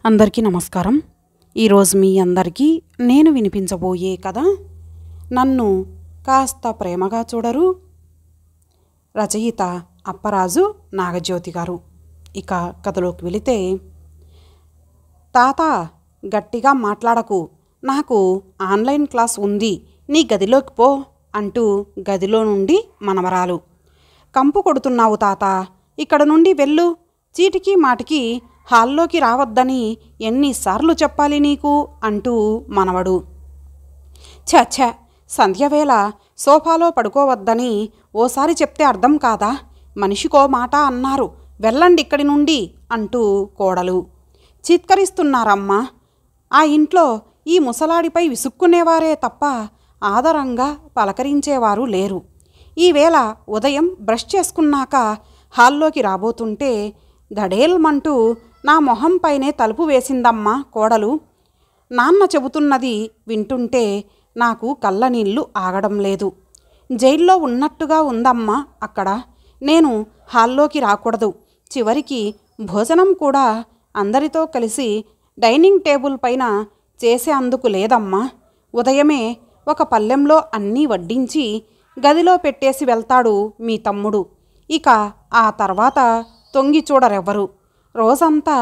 అందరికీ నమస్కారం. ఈరోజు మీ అందరికీ నేను వినిపించబోయే కథ నన్ను కాస్త ప్రేమగా చూడరు. రచయిత అప్పరాజు నాగజ్యోతి గారు. ఇక కథలోకి వెళితే, తాత గట్టిగా మాట్లాడకు, నాకు ఆన్లైన్ క్లాస్ ఉంది, నీ గదిలోకి పో అంటూ గదిలో నుండి మనవరాలు. కంపు కొడుతున్నావు తాత, ఇక్కడ నుండి వెళ్ళు, చీటికి మాటికి హాల్లోకి రావద్దని ఎన్నిసార్లు చెప్పాలి నీకు అంటూ మనవడు. ఛ సంధ్యవేళ సోఫాలో పడుకోవద్దని ఓసారి చెప్తే అర్థం కాదా? మనిషికో మాట అన్నారు, వెళ్ళండి ఇక్కడి నుండి అంటూ కోడలు. చిత్కరిస్తున్నారమ్మా. ఆ ఇంట్లో ఈ ముసలాడిపై విసుక్కునేవారే తప్ప ఆదరంగా పలకరించేవారు లేరు. ఈవేళ ఉదయం బ్రష్ చేసుకున్నాక హాల్లోకి రాబోతుంటే గడేల్మంటూ నా మొహంపైనే తలుపు వేసిందమ్మా కోడలు. నాన్న చెబుతున్నది వింటుంటే నాకు కళ్ళనీళ్ళు ఆగడం లేదు. జైల్లో ఉన్నట్టుగా ఉందమ్మా అక్కడ. నేను హాల్లోకి రాకూడదు, చివరికి భోజనం కూడా అందరితో కలిసి డైనింగ్ టేబుల్ పైన చేసేందుకు లేదమ్మా. ఉదయమే ఒక పళ్ళెంలో అన్నీ వడ్డించి గదిలో పెట్టేసి వెళ్తాడు మీ తమ్ముడు. ఇక ఆ తర్వాత తొంగి చూడరెవ్వరు. రోజంతా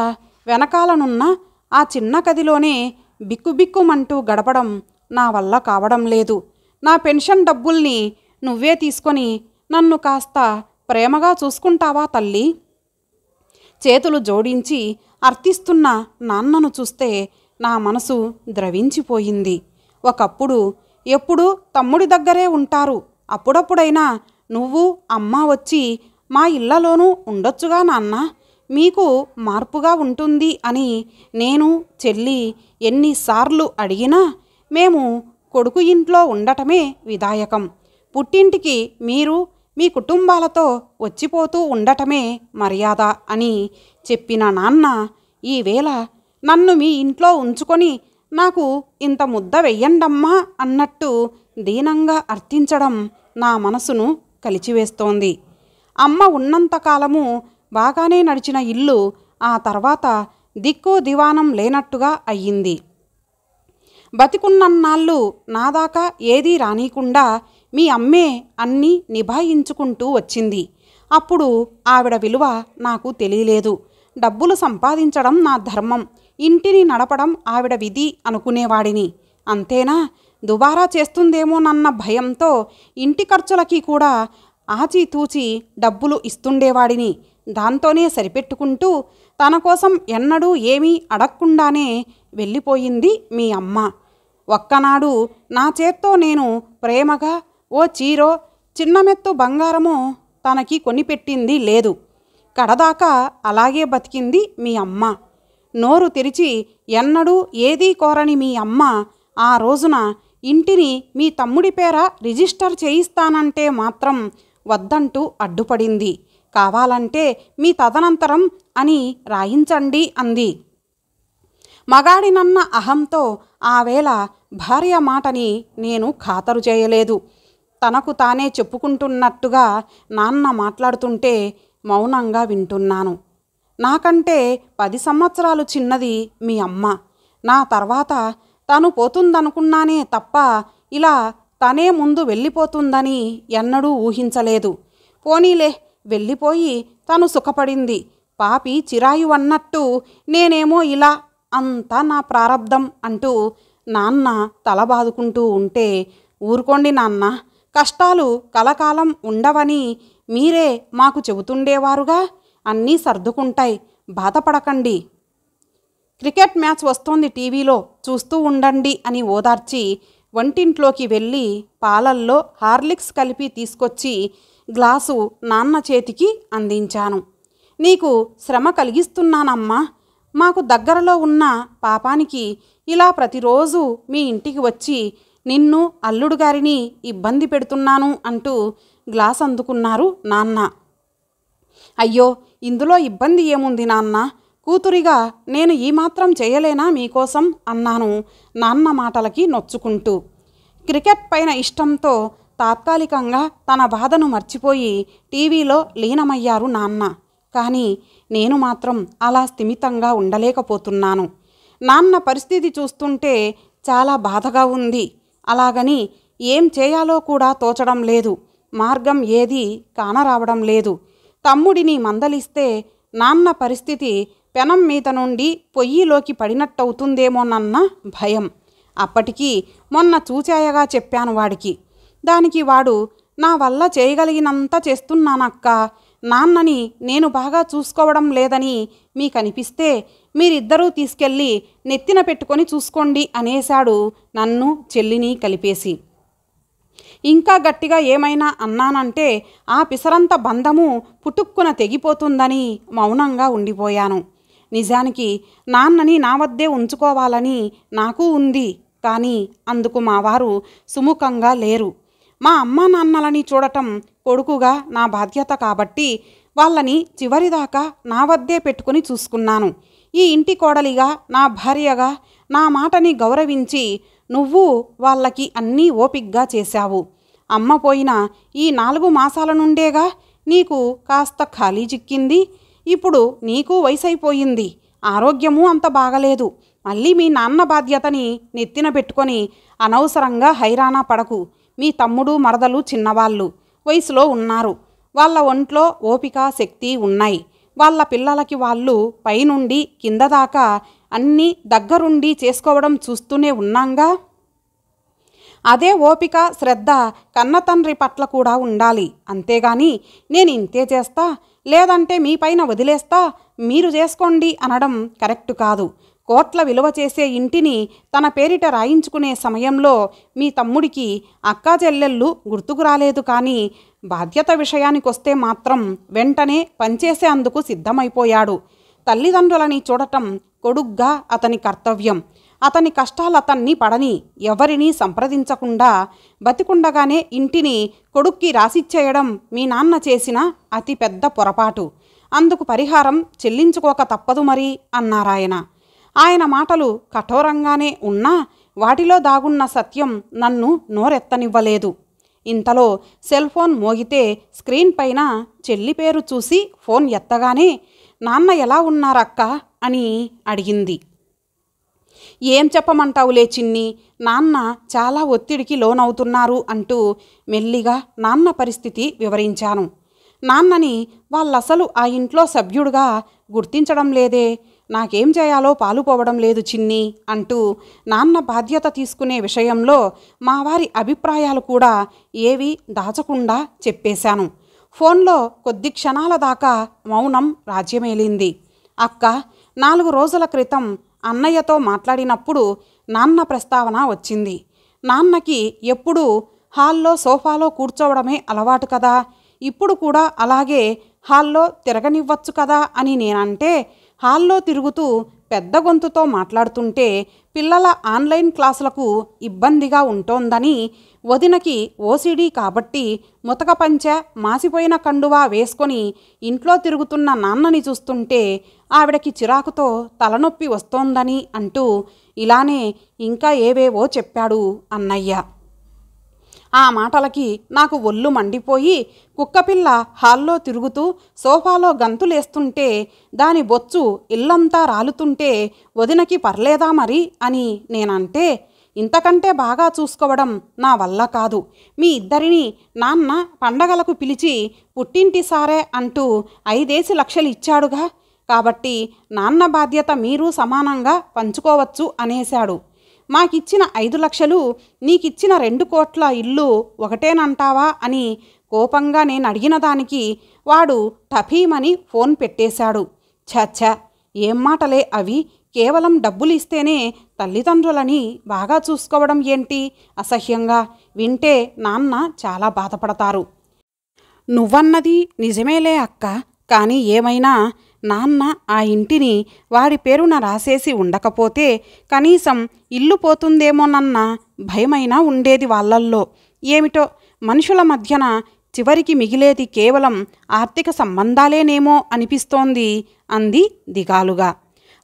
వెనకాలనున్న ఆ చిన్న గదిలోనే బిక్కుబిక్కుమంటూ గడపడం నా వల్ల కావడం లేదు. నా పెన్షన్ డబ్బుల్ని నువ్వే తీసుకొని నన్ను కాస్త ప్రేమగా చూసుకుంటావా తల్లి? చేతులు జోడించి అర్థిస్తున్న నాన్నను చూస్తే నా మనసు ద్రవించిపోయింది. ఒకప్పుడు ఎప్పుడు తమ్ముడి దగ్గరే ఉంటారు, అప్పుడప్పుడైనా నువ్వు అమ్మ వచ్చి మా ఇళ్లలోనూ ఉండొచ్చుగా నాన్న, మీకు మార్పుగా ఉంటుంది అని నేను చెల్లి ఎన్నిసార్లు అడిగినా మేము కొడుకు ఇంట్లో ఉండటమే విధాయకం, పుట్టింటికి మీరు మీ కుటుంబాలతో వచ్చిపోతూ ఉండటమే మర్యాద అని చెప్పిన నాన్న ఈవేళ నన్ను మీ ఇంట్లో ఉంచుకొని నాకు ఇంత ముద్ద వెయ్యండమ్మా అన్నట్టు దీనంగా అర్థించడం నా మనసును కలిచివేస్తోంది. అమ్మ ఉన్నంతకాలము బాగానే నడిచిన ఇల్లు ఆ తర్వాత దిక్కు దివానం లేనట్టుగా అయ్యింది. బతికున్నన్నాళ్ళు నాదాకా ఏదీ రానీకుండా మీ అమ్మే అన్నీ నిభాయించుకుంటూ వచ్చింది. అప్పుడు ఆవిడ విలువ నాకు తెలియలేదు. డబ్బులు సంపాదించడం నా ధర్మం, ఇంటిని నడపడం ఆవిడ విధి అనుకునేవాడిని. అంతేనా, దుబారా చేస్తుందేమోనన్న భయంతో ఇంటి ఖర్చులకి కూడా ఆచితూచి డబ్బులు ఇస్తుండేవాడిని. దాంతోనే సరిపెట్టుకుంటూ తన కోసం ఎన్నడూ ఏమీ అడగకుండానే వెళ్ళిపోయింది మీ అమ్మ. ఒక్కనాడు నా చేత్తో నేను ప్రేమగా ఓ చీరో చిన్నమెత్తు బంగారమో తనకి కొనిపెట్టింది లేదు. కడదాకా అలాగే బతికింది మీ అమ్మ. నోరు తెరిచి ఎన్నడూ ఏదీ కోరని మీ అమ్మ ఆ రోజున ఇంటిని మీ తమ్ముడి పేర రిజిస్టర్ చేయిస్తానంటే మాత్రం వద్దంటూ అడ్డుపడింది. కావాలంటే మీ తదనంతరం అని రాయించండి అంది. మగాడినన్న అహంతో ఆవేళ భార్య మాటని నేను ఖాతరు చేయలేదు. తనకు తానే చెప్పుకుంటున్నట్టుగా నాన్న మాట్లాడుతుంటే మౌనంగా వింటున్నాను. నాకంటే 10 సంవత్సరాలు చిన్నది మీ అమ్మ. నా తర్వాత తను పోతుందనుకున్నానే తప్ప ఇలా తనే ముందు వెళ్ళిపోతుందని ఎన్నడూ ఊహించలేదు. పోనీలే, వెళ్ళిపోయి తను సుఖపడింది, పాపి చిరాయు అన్నట్టు నేనేమో ఇలా, అంతా నా ప్రారబ్ధం అంటూ నాన్న తలబాదుకుంటూ ఉంటే, ఊరుకోండి నాన్న, కష్టాలు కలకాలం ఉండవని మీరే మాకు చెబుతుండేవారుగా, అన్నీ సర్దుకుంటాయి, బాధపడకండి, క్రికెట్ మ్యాచ్ వస్తోంది టీవీలో, చూస్తూ ఉండండి అని ఓదార్చి వంటింట్లోకి వెళ్ళి పాలల్లో హార్లిక్స్ కలిపి తీసుకొచ్చి గ్లాసు నాన్న చేతికి అందించాను. నీకు శ్రమ కలిగిస్తున్నానమ్మా, మాకు దగ్గరలో ఉన్న పాపానికి ఇలా ప్రతిరోజు మీ ఇంటికి వచ్చి నిన్ను అల్లుడు గారిని ఇబ్బంది పెడుతున్నాను అంటూ గ్లాస్ అందుకున్నారు నాన్న. అయ్యో, ఇందులో ఇబ్బంది ఏముంది నాన్న, కూతురిగా నేను ఈ మాత్రం చేయలేనా మీకోసం అన్నాను నాన్న మాటలకి నొచ్చుకుంటూ. క్రికెట్ పైన ఇష్టంతో తాత్కాలికంగా తన బాధను మర్చిపోయి టీవీలో లీనమయ్యారు నాన్న. కానీ నేను మాత్రం అలా స్థిమితంగా ఉండలేకపోతున్నాను. నాన్న పరిస్థితి చూస్తుంటే చాలా బాధగా ఉంది. అలాగని ఏం చేయాలో కూడా తోచడం లేదు. మార్గం ఏదీ కానరావడం లేదు. తమ్ముడిని మందలిస్తే నాన్న పరిస్థితి పెనం మీద నుండి పొయ్యిలోకి పడినట్టవుతుందేమోనన్న భయం. అప్పటికి మొన్న చూచాయగా చెప్పాను వాడికి. దానికి వాడు, నా వల్ల చేయగలిగినంత చేస్తున్నానక్క, నాన్నని నేను బాగా చూసుకోవడం లేదని మీకనిపిస్తే మీరిద్దరూ తీసుకెళ్ళి నెత్తిన పెట్టుకొని చూసుకోండి అనేశాడు, నన్ను చెల్లిని కలిపేసి. ఇంకా గట్టిగా ఏమైనా అన్నానంటే ఆ పిసరంత బంధము పుటుక్కున తెగిపోతుందని మౌనంగా ఉండిపోయాను. నిజానికి నాన్నని నా వద్దే ఉంచుకోవాలని నాకు ఉంది. కానీ అందుకు మా వారు సుముఖంగా లేరు. మా అమ్మా నాన్నలని చూడటం కొడుకుగా నా బాధ్యత కాబట్టి వాళ్ళని చివరిదాకా నా వద్దే పెట్టుకుని చూసుకున్నాను. ఈ ఇంటి కోడలిగా, నా భార్యగా నా మాటని గౌరవించి నువ్వు వాళ్ళకి అన్నీ ఓపిగ్గా చేశావు. అమ్మ పోయిన ఈ 4 మాసాల నుండేగా నీకు కాస్త ఖాళీ చిక్కింది. ఇప్పుడు నీకు వయసైపోయింది, ఆరోగ్యము అంత బాగలేదు. మళ్ళీ మీ నాన్న బాధ్యతని నెత్తిన పెట్టుకొని అనవసరంగా హైరాణ పడకు. మీ తమ్ముడు మరదలు చిన్నవాళ్ళు, వయసులో ఉన్నారు. వాళ్ళ ఒంట్లో ఓపిక శక్తి ఉన్నాయి. వాళ్ళ పిల్లలకి వాళ్ళు పైనుండి కింద దాకా అన్నీ దగ్గరుండి చేసుకోవడం చూస్తూనే ఉన్నాంగా. అదే ఓపిక శ్రద్ధ కన్నతండ్రి పట్ల కూడా ఉండాలి. అంతేగాని నేను ఇంతే చేస్తా, లేదంటే మీ పైన వదిలేస్తా, మీరు చేసుకోండి అనడం కరెక్ట్ కాదు. కోట్ల విలువ చేసే ఇంటిని తన పేరిట రాయించుకునే సమయంలో మీ తమ్ముడికి అక్కా చెల్లెళ్ళు గుర్తుకు రాలేదు. కానీ బాధ్యత విషయానికొస్తే మాత్రం వెంటనే పనిచేసే అందుకు సిద్ధమైపోయాడు. తల్లిదండ్రులని చూడటం కొడుగ్గా అతని కర్తవ్యం. అతని కష్టాలు అతన్ని పడని, ఎవరినీ సంప్రదించకుండా బతికుండగానే ఇంటిని కొడుక్కి రాసిచ్చేయడం మీ నాన్న చేసిన అతి పెద్ద పొరపాటు. అందుకు పరిహారం చెల్లించుకోక తప్పదు మరి అన్నారాయన. ఆయన మాటలు కఠోరంగానే ఉన్నా వాటిలో దాగున్న సత్యం నన్ను నోరెత్తనివ్వలేదు. ఇంతలో సెల్ ఫోన్ మోగితే స్క్రీన్ పైన చెల్లి పేరు చూసి ఫోన్ ఎత్తగానే, నాన్న ఎలా ఉన్నారక్క అని అడిగింది. ఏం చెప్పమంటావులే చిన్ని, నాన్న చాలా ఒత్తిడికి లోనవుతున్నారు అంటూ మెల్లిగా నాన్న పరిస్థితి వివరించాను. నాన్నని వాళ్ళసలు ఆ ఇంట్లో సభ్యుడుగా గుర్తించడం లేదే, నాకేం చేయాలో పాలుపోవడం లేదు చిన్ని అంటూ నాన్న బాధ్యత తీసుకునే విషయంలో మా వారి అభిప్రాయాలు కూడా ఏవీ దాచకుండా చెప్పేశాను. ఫోన్లో కొద్ది క్షణాల దాకా మౌనం రాజ్యమేలింది. అక్క, 4 రోజుల క్రితం అన్నయ్యతో మాట్లాడినప్పుడు నాన్న ప్రస్తావన వచ్చింది. నాన్నకి ఎప్పుడూ హాల్లో సోఫాలో కూర్చోవడమే అలవాటు కదా, ఇప్పుడు కూడా అలాగే హాల్లో తిరగనివ్వచ్చు కదా అని నేనంటే, హాల్లో తిరుగుతూ పెద్ద గొంతుతో మాట్లాడుతుంటే పిల్లల ఆన్లైన్ క్లాసులకు ఇబ్బందిగా ఉంటోందని, వదినకి ఓసిడి కాబట్టి ముతక పంచ మాసిపోయిన కండువా వేసుకొని ఇంట్లో తిరుగుతున్న నాన్నని చూస్తుంటే ఆవిడకి చిరాకుతో తలనొప్పి వస్తోందని అంటూ ఇలానే ఇంకా ఏవేవో చెప్పాడు అన్నయ్య. ఆ మాటలకి నాకు ఒళ్ళు మండిపోయి కుక్కపిల్ల హాల్లో తిరుగుతూ సోఫాలో గంతులేస్తుంటే దాని బొచ్చు ఇల్లంతా రాలుతుంటే వదినకి పర్లేదా మరి అని నేనంటే, ఇంతకంటే బాగా చూసుకోవడం నా వల్ల కాదు. మీ ఇద్దరిని నాన్న పండగలకు పిలిచి పుట్టింటి సారే అంటూ 5 లక్షలు ఇచ్చాడుగా, కాబట్టి నాన్న బాధ్యత మీరు సమానంగా పంచుకోవచ్చు అనేశాడు. మాకిచ్చిన 5 లక్షలు నీకిచ్చిన 2 కోట్ల ఇల్లు ఒకటేనంటావా అని కోపంగా నేను అడిగిన దానికి వాడు టఫీమని ఫోన్ పెట్టేశాడు. ఛ, ఏం మాటలే అవి, కేవలం డబ్బులు ఇస్తేనే తల్లిదండ్రులని బాగా చూసుకోవడం ఏంటి అసహ్యంగా, వింటే నాన్న చాలా బాధపడతారు. నువ్వన్నది నిజమేలే అక్క, కానీ ఏమైనా నాన్న ఆ ఇంటిని వాడి పేరున రాసేసి ఉండకపోతే కనీసం ఇల్లు పోతుందేమోనన్న భయమైనా ఉండేది వాళ్ళల్లో. ఏమిటో మనుషుల మధ్యన చివరికి మిగిలేది కేవలం ఆర్థిక సంబంధాలేనేమో అనిపిస్తోంది అంది దిగాలుగా.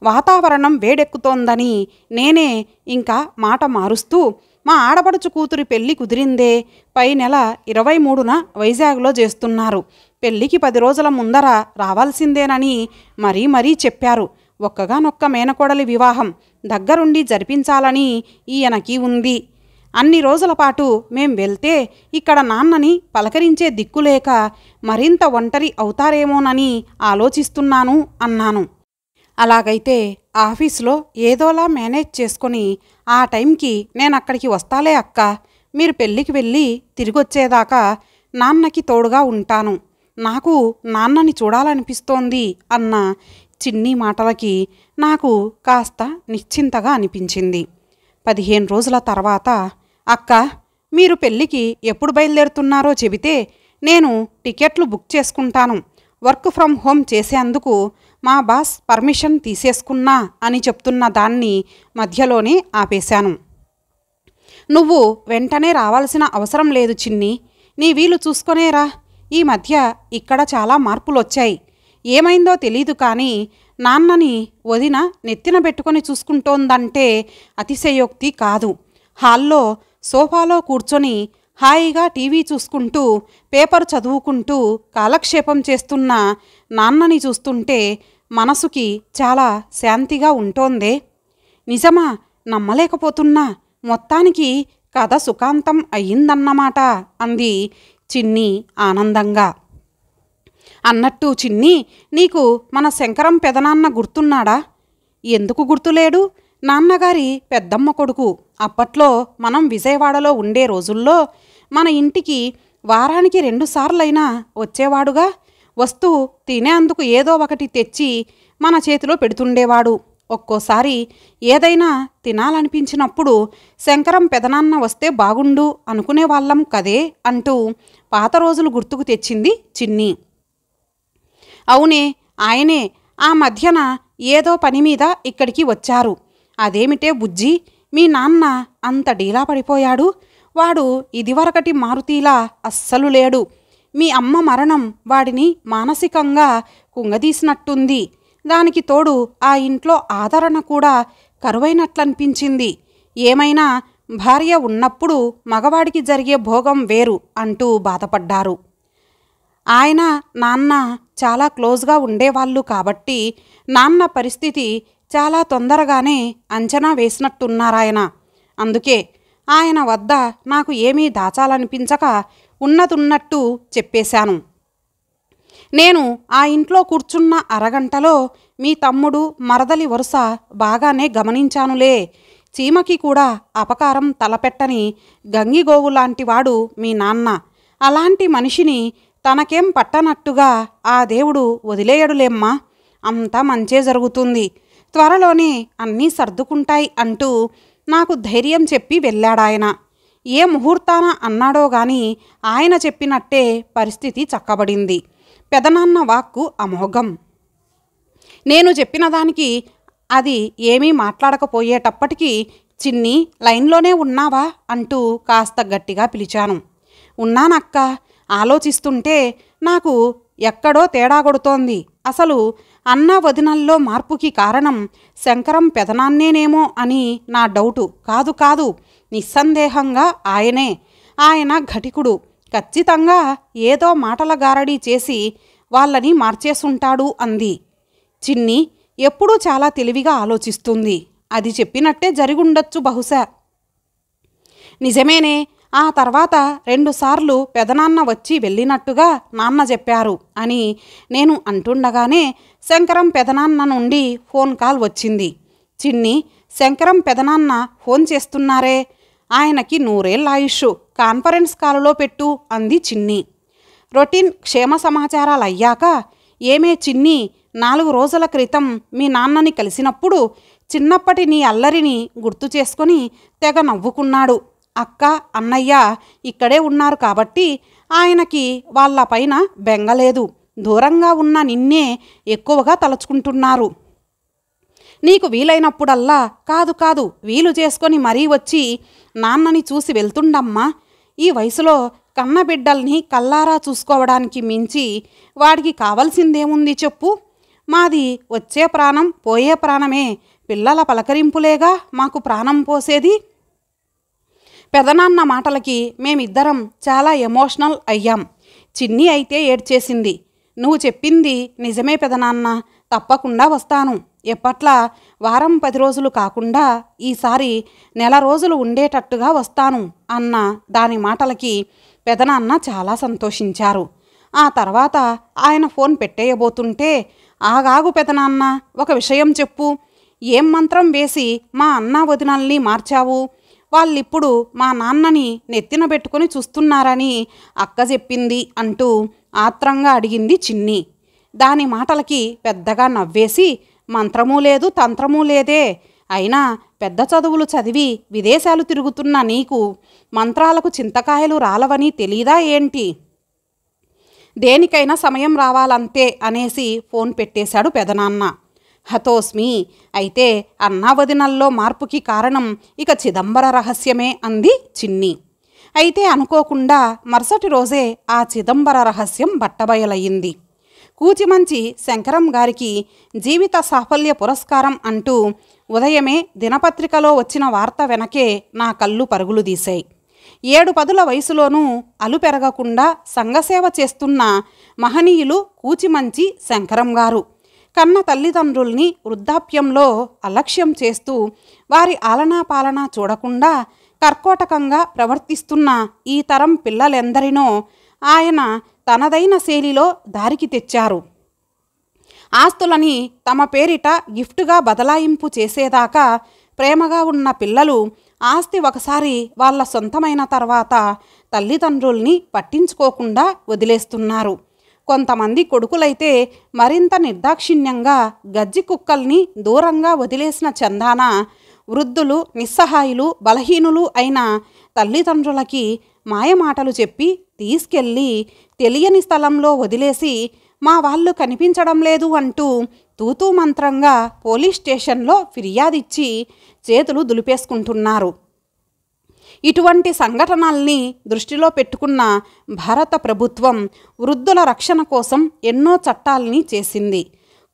వాతావరణం వేడెక్కుతోందని నేనే ఇంకా మాట మారుస్తూ, మా ఆడపడుచు కూతురి పెళ్లి కుదిరిందే. పై నెల 23న వైజాగ్లో చేస్తున్నారు. పెళ్లికి 10 రోజుల ముందర రావాల్సిందేనని మరీ చెప్పారు. ఒక్కగానొక్క మేనకోడలి వివాహం దగ్గరుండి జరిపించాలని ఈయనకి ఉంది. అన్ని రోజుల పాటు మేం వెళ్తే ఇక్కడ నాన్నని పలకరించే దిక్కులేక మరింత ఒంటరి అవుతారేమోనని ఆలోచిస్తున్నాను అన్నాను. అలాగైతే ఆఫీసులో ఏదోలా మేనేజ్ చేసుకొని ఆ టైంకి నేనక్కడికి వస్తాలే అక్క. మీరు పెళ్ళికి వెళ్ళి తిరిగొచ్చేదాకా నాన్నకి తోడుగా ఉంటాను. నాకు నాన్నని చూడాలనిపిస్తోంది అన్న చిన్ని మాటలకి నాకు కాస్త నిశ్చింతగా అనిపించింది. 15 రోజుల తర్వాత, అక్క మీరు పెళ్ళికి ఎప్పుడు బయలుదేరుతున్నారో చెబితే నేను టికెట్లు బుక్ చేసుకుంటాను. వర్క్ ఫ్రమ్ హోమ్ చేసేందుకు మా బాస్ పర్మిషన్ తీసేసుకున్నా అని చెప్తున్న దాన్ని మధ్యలోనే ఆపేశాను. నువ్వు వెంటనే రావాల్సిన అవసరం లేదు చిన్ని. నీ వీలు చూసుకొనేరా. ఈ మధ్య ఇక్కడ చాలా మార్పులొచ్చాయి. ఏమైందో తెలీదు కానీ నాన్నని వదిన నెత్తిన పెట్టుకొని చూసుకుంటోందంటే అతిశయోక్తి కాదు. హాల్లో సోఫాలో కూర్చొని హాయిగా టీవీ చూసుకుంటూ పేపర్ చదువుకుంటూ కాలక్షేపం చేస్తున్న నాన్నని చూస్తుంటే మనసుకి చాలా శాంతిగా ఉంటోందే. నిజమా? నమ్మలేకపోతున్నా. మొత్తానికి కథ సుఖాంతం అయ్యిందన్నమాట అంది చిన్ని ఆనందంగా. అన్నట్టు చిన్ని, నీకు మన శంకరం పెదనాన్న గుర్తున్నాడా? ఎందుకు గుర్తులేడు? నాన్నగారి పెద్దమ్మ కొడుకు. అప్పట్లో మనం విజయవాడలో ఉండే రోజుల్లో మన ఇంటికి వారానికి 2 సార్లైనా వచ్చేవాడుగా. వస్తూ తినేందుకు ఏదో ఒకటి తెచ్చి మన చేతిలో పెడుతుండేవాడు. ఒక్కోసారి ఏదైనా తినాలనిపించినప్పుడు శంకరం పెదనాన్న వస్తే బాగుండు అనుకునేవాళ్ళం కదే అంటూ పాత రోజులు గుర్తుకు తెచ్చింది చిన్ని. అవునే, ఆయనే ఆ మధ్యన ఏదో పని మీద ఇక్కడికి వచ్చారు. అదేమిటే బుజ్జి, మీ నాన్న అంత డీలా పడిపోయాడు? వాడు ఇదివరకటి మారుతీలా అస్సలు లేడు. మీ అమ్మ మరణం వాడిని మానసికంగా కుంగదీసినట్టుంది. దానికి తోడు ఆ ఇంట్లో ఆదరణ కూడా కరువైనట్లనిపించింది. ఏమైనా భార్య ఉన్నప్పుడు మగవాడికి జరిగే భోగం వేరు అంటూ బాధపడ్డారు. ఆయన నాన్న చాలా క్లోజ్గా ఉండేవాళ్ళు కాబట్టి నాన్న పరిస్థితి చాలా తొందరగానే అంచనా వేసినట్టున్నారాయన. అందుకే ఆయన వద్ద నాకు ఏమీ దాచాలనిపించక ఉన్నతున్నట్టు చెప్పేశాను. నేను ఆ ఇంట్లో కూర్చున్న అరగంటలో మీ తమ్ముడు మరదలి వరుస బాగానే గమనించానులే. చీమకి కూడా అపకారం తలపెట్టని గంగిగోవులాంటివాడు మీ నాన్న. అలాంటి మనిషిని తనకేం పట్టనట్టుగా ఆ దేవుడు వదిలేయడులేమ్మా. అంతా మంచే జరుగుతుంది. త్వరలోనే అన్నీ సర్దుకుంటాయి అంటూ నాకు ధైర్యం చెప్పి వెళ్ళాడాయన. ఏ ముహూర్తాన అన్నాడో గాని ఆయన చెప్పినట్టే పరిస్థితి చక్కబడింది. పెదనాన్న వాక్కు అమోఘం. నేను చెప్పిన దానికి అది ఏమీ మాట్లాడకపోయేటప్పటికీ చిన్ని లైన్లోనే ఉన్నావా అంటూ కాస్త గట్టిగా పిలిచాను. ఉన్నానక్క. ఆలోచిస్తుంటే నాకు ఎక్కడో తేడా కొడుతోంది. అసలు అన్న వదినల్లో మార్పుకి కారణం శంకరం పెదనాన్నేనేమో అని నా డౌటు. కాదు, నిస్సందేహంగా ఆయనే. ఆయన ఘటికుడు. ఖచ్చితంగా ఏదో మాటల గారడీ చేసి వాళ్ళని మార్చేసుంటాడు అంది. చిన్ని ఎప్పుడూ చాలా తెలివిగా ఆలోచిస్తుంది. అది చెప్పినట్టే జరిగుండొచ్చు బహుశా. నిజమేనే. ఆ తర్వాత 2 సార్లు పెదనాన్న వచ్చి వెళ్ళినట్టుగా నాన్న చెప్పారు అని నేను అంటుండగానే శంకరం పెదనాన్న నుండి ఫోన్ కాల్ వచ్చింది. చిన్ని, శంకరం పెదనాన్న ఫోన్ చేస్తున్నారే. ఆయనకి 100 ఏళ్ల ఆయుష్. కాన్ఫరెన్స్ కాలులో పెట్టు అంది చిన్ని. రొటీన్ క్షేమ సమాచారాలు అయ్యాక, ఏమే చిన్ని, 4 రోజుల క్రితం మీ నాన్నని కలిసినప్పుడు చిన్నప్పటి నీ అల్లరిని గుర్తు చేసుకొని తెగ నవ్వుకున్నాడు. అక్క, అన్నయ్య ఇక్కడే ఉన్నారు కాబట్టి ఆయనకి వాళ్ళపైన బెంగలేదు. దూరంగా ఉన్న నిన్నే ఎక్కువగా తలుచుకుంటున్నారు. నీకు వీలైనప్పుడల్లా కాదు వీలు చేసుకొని మరీ వచ్చి నాన్నని చూసి వెళ్తుండమ్మా. ఈ వయసులో కన్నబిడ్డల్ని కల్లారా చూసుకోవడానికి మించి వాడికి కావలసిందేముంది చెప్పు? మాది వచ్చే ప్రాణం పోయే ప్రాణమే. పిల్లల పలకరింపులేగా మాకు ప్రాణం పోసేది. పెదనాన్న మాటలకి మేమిద్దరం చాలా ఎమోషనల్ అయ్యాం. చిన్ని అయితే ఏడ్చేసింది. నువ్వు చెప్పింది నిజమే పెదనాన్న, తప్పకుండా వస్తాను. ఎప్పట్లా వారం 10 రోజులు కాకుండా ఈసారి నెల రోజులు ఉండేటట్టుగా వస్తాను అన్న దాని మాటలకి పెదనాన్న చాలా సంతోషించారు. ఆ తర్వాత ఆయన ఫోన్ పెట్టేయబోతుంటే, ఆగాగు పెదనాన్న, ఒక విషయం చెప్పు. ఏం మంత్రం వేసి మా అన్న వదినల్ని మార్చావు? వాళ్ళిప్పుడు మా నాన్నని నెత్తిన పెట్టుకుని చూస్తున్నారని అక్క చెప్పింది అంటూ ఆత్రంగా అడిగింది చిన్ని. దాని మాటలకి పెద్దగా నవ్వేసి, మంత్రమూ లేదు తంత్రమూ లేదే, అయినా పెద్ద చదువులు చదివి విదేశాలు తిరుగుతున్న నీకు మంత్రాలకు చింతకాయలు రాలవని తెలీదా ఏంటి? దేనికైనా సమయం రావాలంతే అనేసి ఫోన్ పెట్టేశాడు పెదనాన్న. హతోస్మి. అయితే అన్నావదినల్లో మార్పుకి కారణం ఇక చిదంబర రహస్యమే అంది చిన్ని. అయితే అనుకోకుండా మరుసటి రోజే ఆ చిదంబర రహస్యం బట్టబయలయ్యింది. కూచిమంచి శంకరం గారికి జీవిత సాఫల్య పురస్కారం అంటూ ఉదయమే దినపత్రికలో వచ్చిన వార్త వెనకే నా కళ్ళు పరుగులు తీశాయి. 7 వయసులోనూ అలు పెరగకుండా సంఘసేవ చేస్తున్న మహనీయులు కూచిమంచి శంకరం గారు. కన్న తల్లిదండ్రుల్ని వృద్ధాప్యంలో అలక్ష్యం చేస్తూ వారి ఆలనా పాలనా చూడకుండా కర్కోటకంగా ప్రవర్తిస్తున్న ఈ తరం పిల్లలెందరినో ఆయన తనదైన శైలిలో దారికి తెచ్చారు. ఆస్తులని తమ పేరిట గిఫ్టుగా బదలాయింపు చేసేదాకా ప్రేమగా ఉన్న పిల్లలు ఆస్తి ఒకసారి వాళ్ళ సొంతమైన తర్వాత తల్లిదండ్రుల్ని పట్టించుకోకుండా వదిలేస్తున్నారు. కొంతమంది కొడుకులైతే మరింత నిర్దాక్షిణ్యంగా గజ్జి కుక్కల్ని దూరంగా వదిలేసిన చందాన వృద్ధులు, నిస్సహాయులు, బలహీనులు అయిన తల్లిదండ్రులకి మాయమాటలు చెప్పి తీసుకెళ్ళి తెలియని స్థలంలో వదిలేసి మా వాళ్ళు కనిపించడం లేదు అంటూ తూతూ మంత్రంగా పోలీస్ స్టేషన్లో ఫిర్యాదిచ్చి చేతులు దులిపేసుకుంటున్నారు. ఇటువంటి సంఘటనల్ని దృష్టిలో పెట్టుకున్న భారత ప్రభుత్వం వృద్ధుల రక్షణ కోసం ఎన్నో చట్టాల్ని చేసింది.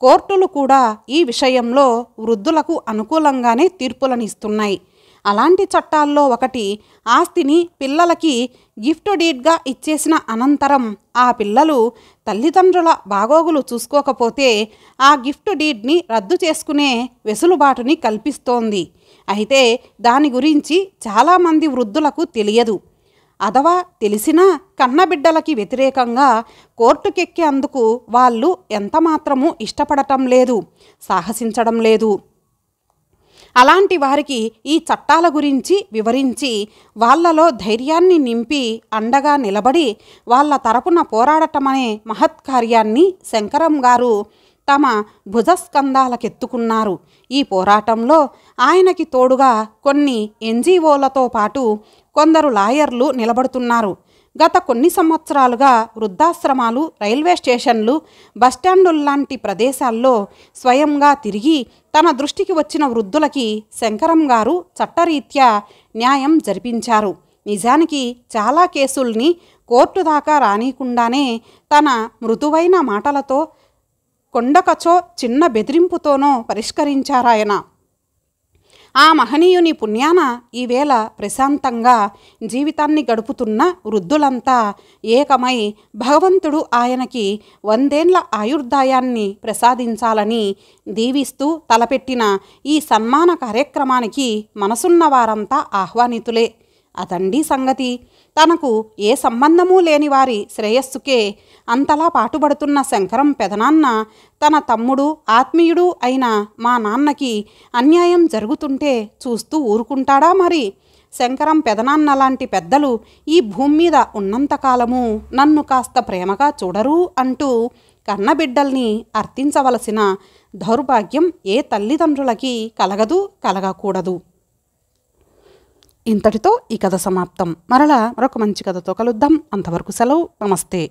కోర్టులు కూడా ఈ విషయంలో వృద్ధులకు అనుకూలంగానే తీర్పులనిస్తున్నాయి. అలాంటి చట్టాల్లో ఒకటి, ఆస్తిని పిల్లలకి గిఫ్ట్ డీడ్గా ఇచ్చేసిన అనంతరం ఆ పిల్లలు తల్లిదండ్రుల బాగోగులు చూసుకోకపోతే ఆ గిఫ్ట్ డీడ్ని రద్దు చేసుకునే వెసులుబాటుని కల్పిస్తోంది. అయితే దాని గురించి చాలామంది వృద్ధులకు తెలియదు. అథవా తెలిసినా కన్నబిడ్డలకి వ్యతిరేకంగా కోర్టుకెక్కేందుకు వాళ్ళు ఎంతమాత్రమూ ఇష్టపడటం లేదు, సాహసించడం లేదు. అలాంటి వారికి ఈ చట్టాల గురించి వివరించి వాళ్ళలో ధైర్యాన్ని నింపి అండగా నిలబడి వాళ్ళ తరపున పోరాడటమనే మహత్కార్యాన్ని శంకరం గారు తమ భుజస్కంధాలకెత్తుకున్నారు. ఈ పోరాటంలో ఆయనకి తోడుగా కొన్ని ఎన్జిఓలతో పాటు కొందరు లాయర్లు నిలబడుతున్నారు. గత కొన్ని సంవత్సరాలుగా వృద్ధాశ్రమాలు, రైల్వే స్టేషన్లు, బస్టాండుల్లాంటి ప్రదేశాల్లో స్వయంగా తిరిగి తన దృష్టికి వచ్చిన వృద్ధులకి శంకరం గారు చట్టరీత్యా న్యాయం జరిపించారు. నిజానికి చాలా కేసుల్ని కోర్టు దాకా రానీకుండానే తన మృదువైన మాటలతో, కొండకచో చిన్న బెదిరింపుతోనో పరిష్కరించారాయన. ఆ మహనీయుని పుణ్యాన ఈవేళ ప్రశాంతంగా జీవితాన్ని గడుపుతున్న వృద్ధులంతా ఏకమై భగవంతుడు ఆయనకి 100 ఏళ్ల ఆయుర్దాయాన్ని ప్రసాదించాలని దీవిస్తూ తలపెట్టిన ఈ సన్మాన కార్యక్రమానికి మనసున్న వారంతా ఆహ్వానితులే. అదండి సంగతి. తనకు ఏ సంబంధమూ లేని వారి శ్రేయస్సుకే అంతలా పాటుపడుతున్న శంకరం పెదనాన్న తన తమ్ముడు, ఆత్మీయుడు అయిన మా నాన్నకి అన్యాయం జరుగుతుంటే చూస్తూ ఊరుకుంటాడా మరి? శంకరం పెదనాన్న లాంటి పెద్దలు ఈ భూమి మీద ఉన్నంతకాలము నన్ను కాస్త ప్రేమగా చూడరు అంటూ కన్నబిడ్డల్ని అర్థించవలసిన దౌర్భాగ్యం ఏ తల్లిదండ్రులకి కలగదు, కలగకూడదు. ఇంతటితో ఈ కథ సమాప్తం. మరలా మరొక మంచి కథతో కలుద్దాం. అంతవరకు సెలవు. నమస్తే.